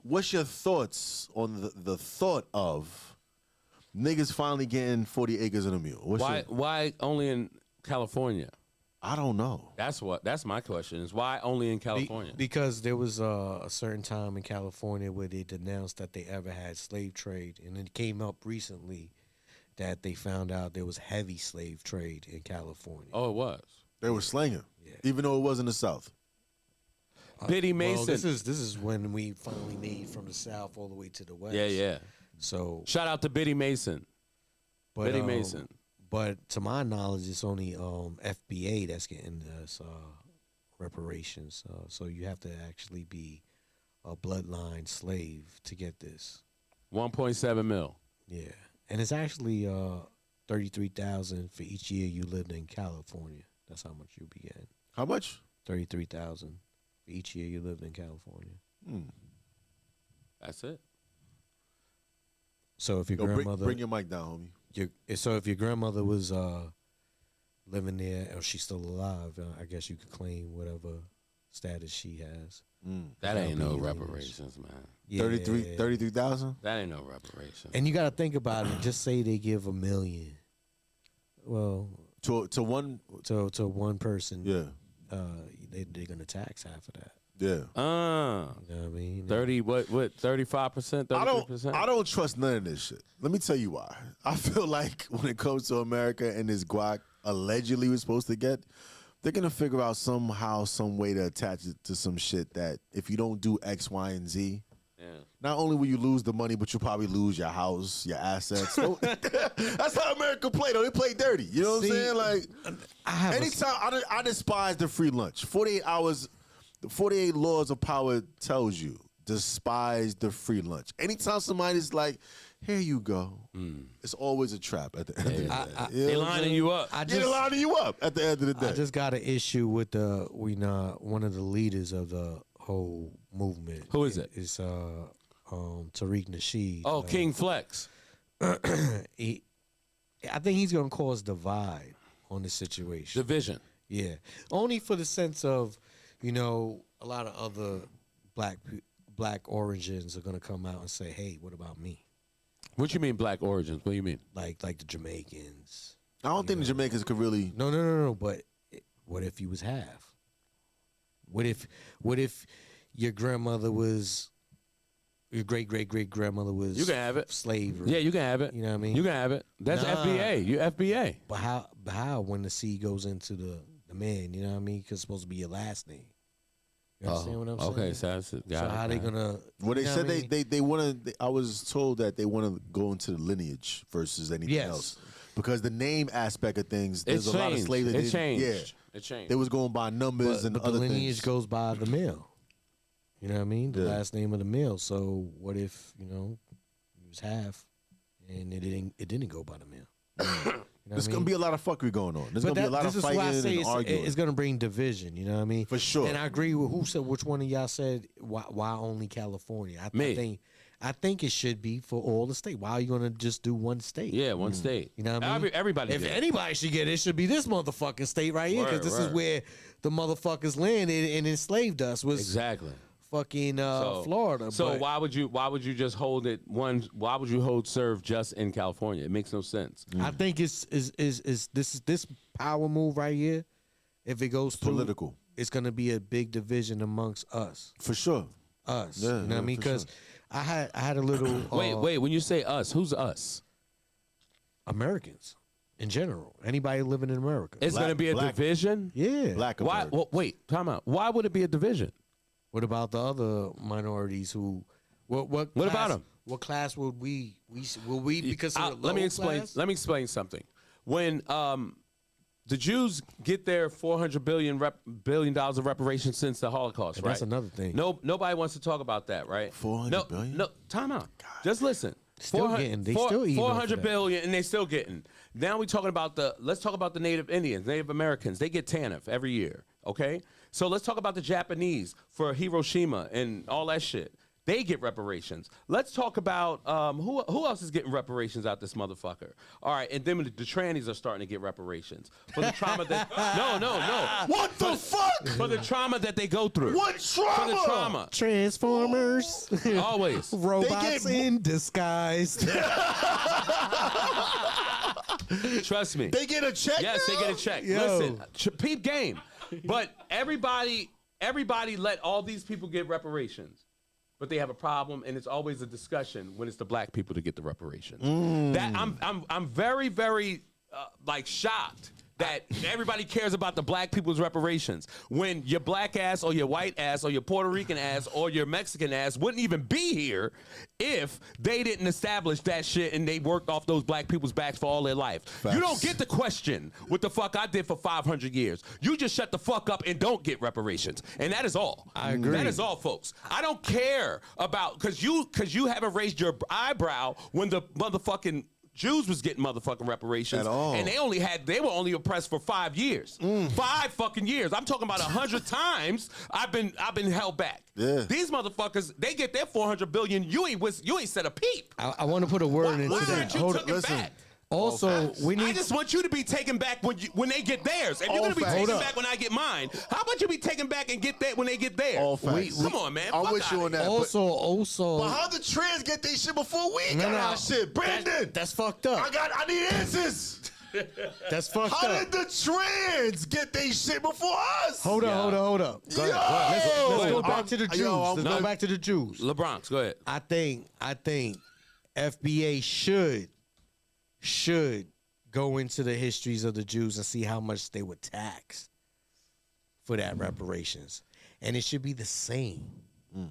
What's your thoughts on the thought of niggas finally getting 40 acres and a mule? Why only in California? I don't know. That's my question. Is why only in California? Because there was a certain time in California where they denounced that they ever had slave trade, and it came up recently that they found out there was heavy slave trade in California. Oh, it was. They were slanging, even though it was in the South. Biddy Mason. Well, this is when we finally made from the South all the way to the West. Yeah. So Shout out to Biddy Mason. but, Biddy Mason. But to my knowledge, it's only FBA that's getting this reparations. So you have to actually be a bloodline slave to get this. 1.7 mil. Yeah, and it's actually $33,000 for each year you lived in California. That's how much you'll be getting. How much? $33,000 for each year you lived in California. That's it. So if your Yo, grandmother, bring your mic down, homie. so if your grandmother was living there or she's still alive, I guess you could claim whatever status she has. That ain't no That'll be reparations, man. Yeah. 33,000? That ain't no reparations. And you got to think about it. Just say they give $1 million. Well, To one, to one person, yeah. they're gonna tax half of that. Yeah. You know what I mean? 30 what 35%, 33%? I don't trust none of this shit. Let me tell you why. I feel like when it comes to America and this guac allegedly we're supposed to get, they're gonna figure out somehow, some way to attach it to some shit that if you don't do X, Y, and Z, not only will you lose the money, but you'll probably lose your house, your assets. That's how America play, though. They play dirty. You know what I'm saying? Like, I despise the free lunch. 48 hours, the 48 laws of power tells you, despise the free lunch. Anytime somebody's like, here you go, it's always a trap at the end of the day. They lining you up. They're lining you up at the end of the day. I just got an issue with one of the leaders of the whole movement. Who is it? It's Tariq Nasheed. Oh, King Flex. I think he's gonna cause divide on the situation. Division. Yeah, only for the sense of, a lot of other black origins are gonna come out and say, "Hey, what about me?" What you mean black origins? What do you mean? Like the Jamaicans. I don't think the Jamaicans could really. No. But what if he was half? What if your grandmother was, your great grandmother was? You can have it. Slavery. Yeah, you can have it. You know what I mean? You can have it. That's Nah. FBA. You FBA. But how when the C goes into the man? You know what I mean? Because it's supposed to be your last name. You understand what I'm saying? Okay, so that's it. So how they gonna? Well, they you know said what I mean? they want to. I was told that they want to go into the lineage versus anything Yes. else, because the name aspect of things. There's It a lot of changed. slaves. that It didn't- changed. Yeah, It changed. they was going by numbers and But the other lineage things. goes by the male. You know what I mean? The Yeah. last name of the male. So what if he was half, and it didn't go by the male? You know There's what I gonna mean? be a lot of fuckery going on. There's But gonna be a lot this of is why I say fighting and it's, arguing. it's gonna bring division. You know what I mean? For sure. And I agree with who said, which one of y'all said why only California? Me. I think it should be for all the state. Why are you gonna just do one state? Yeah, one state. You know what I mean? Everybody. If did. anybody should get it, it should be this motherfucking state right here, because Word, this word. is where the motherfuckers landed and enslaved us. Was Exactly. fucking Florida. So but why would you just hold it one? Why would you hold serve just in California? It makes no sense. I think it's this power move right here. If it goes through, Political. it's gonna be a big division amongst us. For sure. Us. Yeah, you know what I yeah, mean? for Because I had a little Wait. When you say us, who's us? Americans in general. Anybody living in America. It's going to be a black- division. Yeah. Black Why? America. Well, wait. Time out. Why would it be a division? What about the other minorities who? What What class, about 'em? What class would we be considered? Let me low explain. class? Let me explain something. When the Jews get their $400 billion of reparations since the Holocaust, And right? that's another thing. No, nobody wants to talk about that, right? 400 billion? No, time out. Just listen. Still getting- they still eating off of 400 that. billion, and they still getting. Now we talking about let's talk about the Native Indians, Native Americans. They get TANF every year, okay? So let's talk about the Japanese for Hiroshima and all that shit. They get reparations. Let's talk about who else is getting reparations out this motherfucker. All right, and then the trannies are starting to get reparations for the trauma that. No. What the fuck? For the trauma that they go through. What trauma? For the trauma. Transformers. Always. Robots They get- in disguise. Trust me. They get a check. Yes, now? they get a check. Yo. Listen, peep game. But everybody let all these people get reparations. But they have a problem, and it's always a discussion when it's the black people to get the reparations. That I'm very, very shocked that everybody cares about the black people's reparations when your black ass or your white ass or your Puerto Rican ass or your Mexican ass wouldn't even be here if they didn't establish that shit and they worked off those black people's backs for all their life. Facts. You don't get the question what the fuck I did for 500 years. You just shut the fuck up and don't get reparations. And that is all. I agree. That is all, folks. I don't care about because you haven't raised your eyebrow when the motherfucking Jews was getting motherfucking reparations. At all. And they were only oppressed for 5 years. 5 fucking years. I'm talking about 100 times I've been held back. Yeah. These motherfuckers, they get their 400 billion. You ain't said a peep. I want to put a word into Why that. aren't you Hold taking on, listen. back? Also, we I need. just want you to be taken back when they get theirs. If you're All gonna be facts. taken Hold up. back when I get mine, how about you be taken back and get that when they get theirs? All facts. Come on, man. I'm Fuck with you outta on here. that. Also, But how the trans get their shit before we No, got no. our shit? Brandon, that's fucked up. I need answers. That's fucked How up. did the trans get their shit before us? Hold up. Yo. Go ahead. Yo! Let's go back to the Jews. Yo, Let's go back to the Jews. LeBronx, go ahead. I think FBA should go into the histories of the Jews and see how much they were taxed for that reparations, and it should be the same. Yeah.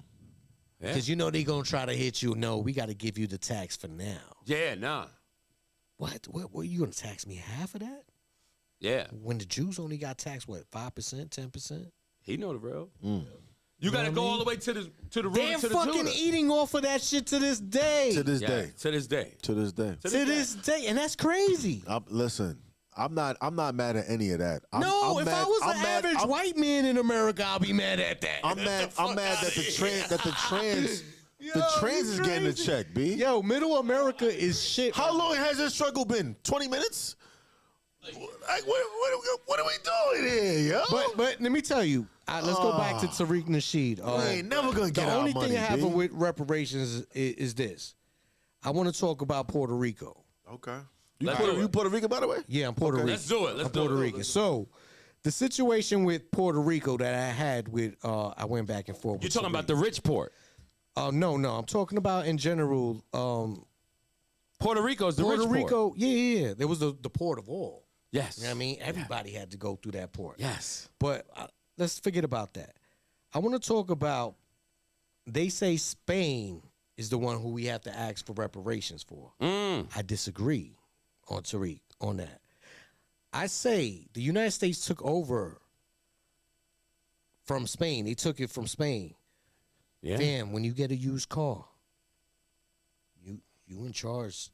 Because they're gonna try to hit you. No, we got to give you the tax for now. Yeah, nah. What? What? You gonna tax me half of that? Yeah. When the Jews only got taxed 5%, 10%? He know the real. know You gotta what I go mean? all the way to the root They're to the fucking Judah. eating off of that shit to this day. To this Yeah, day. To this day. To this day. To To this day, and that's crazy. Listen, I'm not mad at any of that. I'm If mad, I was I'm an mad, average I'm- white man in America, I'll be mad at that. I'm mad that the trans The trains is getting a check, B. Yo, Middle America is shit. How long has this struggle been? 20 minutes? Like, what are we doing here, yo? But let me tell you, let's go back to Tariq Nasheed. We ain't never gonna get the our only money, thing I have B. with reparations is this. I want to talk about Puerto Rico. Okay. Let's do it. You Puerto Rican, by the way? Yeah, I'm Puerto Rican. Let's do it. Let's I'm do Puerto it. Rican. So, the situation with Puerto Rico that I had with, I went back and forth. You're with talking Tariq. about the rich port. No, I'm talking about in general. Puerto Rico's the Puerto rich Rico, port. yeah. There was the port of all. Yes. You know what I mean? Everybody had to go through that port. Yes. But let's forget about that. I want to talk about, they say Spain is the one who we have to ask for reparations for. I disagree on Tariq on that. I say the United States took over from Spain. They took it from Spain. Yeah. Damn, when you get a used car, you in charge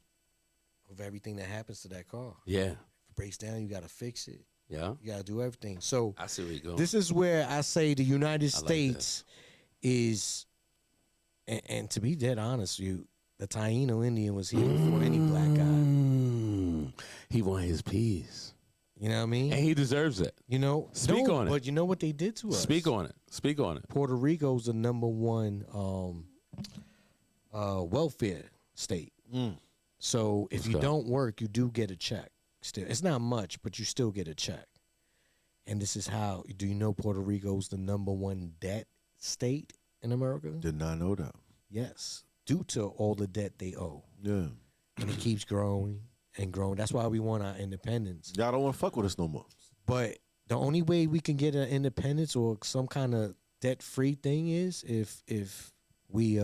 of everything that happens to that car. Yeah. If it breaks down, you got to fix it. Yeah. You got to do everything. So I see where you're going. this is where I say the United I like States is, and to be dead honest, the Taino Indian was here before any black guy. He want his peace. You know what I mean? And he deserves it. You know, Speak on it. But you know what they did to us? Speak on it. Speak on it. Puerto Rico's the number one welfare state. So if you Okay. don't work, you do get a check. Still, it's not much, but you still get a check. And this is how. Do you know Puerto Rico's the number one debt state in America? Did not know that. Yes, due to all the debt they owe, Yeah. and it keeps growing and growing. That's why we want our independence. Y'all don't want to fuck with us no more. But the only way we can get an independence or some kind of debt-free thing is if we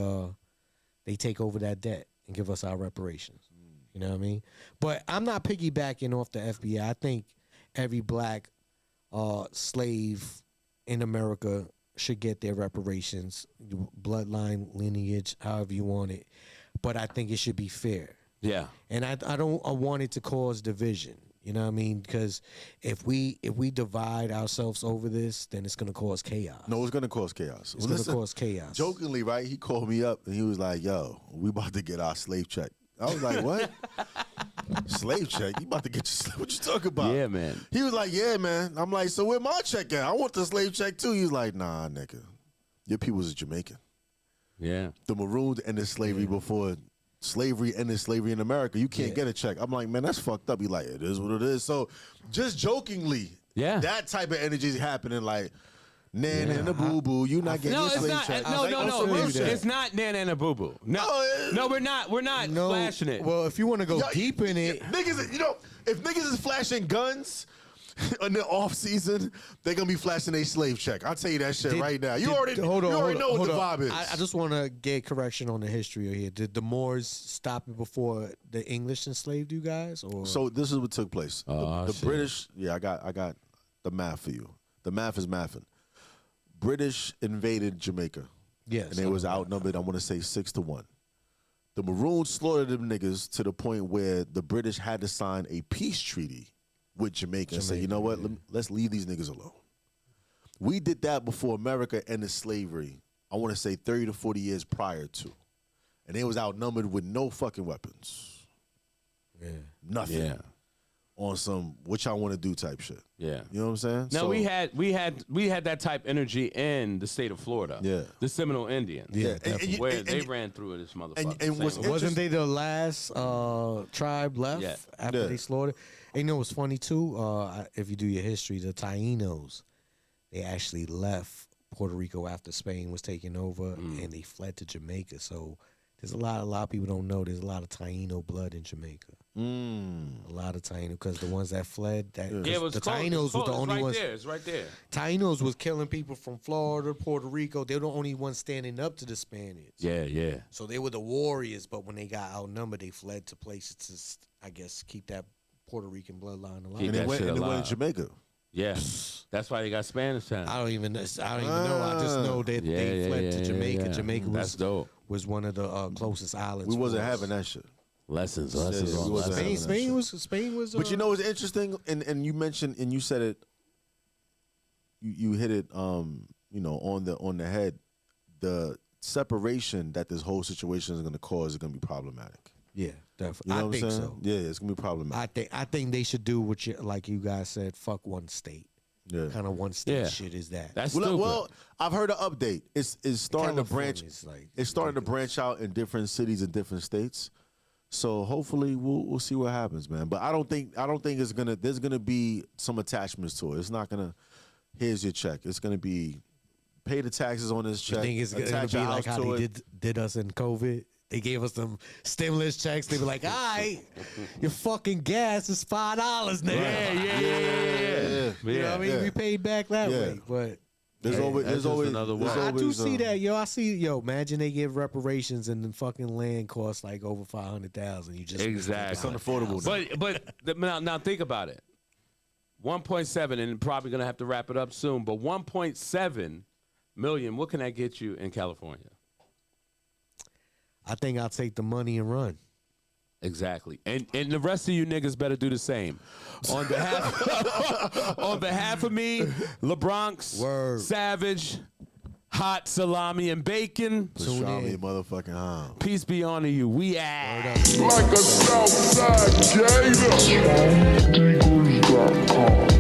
they take over that debt and give us our reparations. You know what I mean? But I'm not piggybacking off the FBI. I think every black slave in America should get their reparations, bloodline, lineage, however you want it. But I think it should be fair. Yeah. And I want it to cause division. You know what I mean? Because if we divide ourselves over this, then it's gonna cause chaos. No, it's gonna cause chaos. It's gonna cause chaos. Jokingly, right? He called me up and he was like, "Yo, we about to get our slave check." I was like, "What? Slave check? You about to get your slave? What you talking about?" Yeah, man. He was like, "Yeah, man." I'm like, "So where my check at? I want the slave check too." He's like, "Nah, nigga, your people's Jamaican. Yeah. The maroons ended slavery before." Slavery ended slavery in America. You can't get a check. I'm like, man, that's fucked up. He like, it is what it is. So just jokingly, that type of energy is happening. Like, nan and a boo boo, you not getting No, your it's slave not. check. No, Like, no, on no. some real It's, shit. it's not Nana and a Boo Boo. No, we're not. We're not No, flashing it. Well, if you want to go Yo, deep in it, niggas, if niggas is flashing guns in the off season, they're gonna be flashing a slave check. I'll tell you that shit right now. You already know what the vibe is. I just want to get correction on the history here. Did the Moors stop it before the English enslaved you guys? Or So this is what took place. The shit. British, I got the math for you. The math is mathing. British invaded Jamaica. yes, And they was outnumbered, I want to say 6-1. The Maroons slaughtered them niggas to the point where the British had to sign a peace treaty with Jamaica and say, you know what, let's leave these niggas alone. We did that before America ended slavery, I want to say 30 to 40 years prior to. And they was outnumbered with no fucking weapons. Yeah. Nothing. Yeah. On some what y'all want to do type shit. Yeah. You know what I'm saying? Now So- we had that type energy in the state of Florida. Yeah. The Seminole Indians. Yeah, and- Where and- they ran through this motherfucker. and what's same way. Wasn't they the last tribe left Yeah. after Yeah. they slaughtered? And you know what's funny too? If you do your history, the Tainos, they actually left Puerto Rico after Spain was taken over, and they fled to Jamaica. So there's a lot of people don't know. There's a lot of Taino blood in Jamaica. A lot of Taino, because the ones that fled, Yeah, it was the close. Tainos was the It's only right ones. there. It's right there. Tainos was killing people from Florida, Puerto Rico. They were the only ones standing up to the Spaniards. Yeah, yeah. So they were the warriors, but when they got outnumbered, they fled to places to, I guess, keep that Puerto Rican bloodline alive. Keep and they that went shit and they went alive. to Jamaica. Yeah. That's why they got Spanish town. I don't even know. I just know that Yeah, they yeah, fled yeah, to yeah, Jamaica. yeah. Jamaica That's dope. was one of the closest islands. We wasn't for us. having that shit. Lessons we on wasn't lessons. having Spain was. But you know what's interesting? And you mentioned and you said it. You hit it. On the head. The separation that this whole situation is going to cause is going to be problematic. Yeah, definitely. You know I what think I'm saying? so. Yeah, it's going to be problematic. I think they should do what like you guys said. Fuck one state. Yeah. Kind of one state Yeah. shit is that. That's Well, stupid. well, I've heard an update. It's starting to branch. California's, like, It's starting to branch out in different cities and different states. So hopefully we'll see what happens, man. But I don't think it's gonna. There's gonna be some attachments to it. It's not gonna. Here's your check. It's gonna be pay the taxes on this check. I think it's gonna attach be your like house how to they it. did us in COVID. They gave us some stimulus checks. They were like, "All right, your fucking gas is $5, nigga." Yeah. You know what I mean? Yeah. We paid back that Yeah. way, but There's always that's just another way. I do see that, yo. I see, yo. Imagine they give reparations and the fucking land costs like over $500,000. You just Exactly. It's unaffordable now. But now think about it. 1.7, and probably gonna have to wrap it up soon. But 1.7 million. What can that get you in California? I think I'll take the money and run. Exactly. And the rest of you niggas better do the same. On behalf of me, LeBronx, Word. Savage, Hot Salami and Bacon. Pastrami, motherfucking ham. Peace be on you. We out. Like a Southside Gator.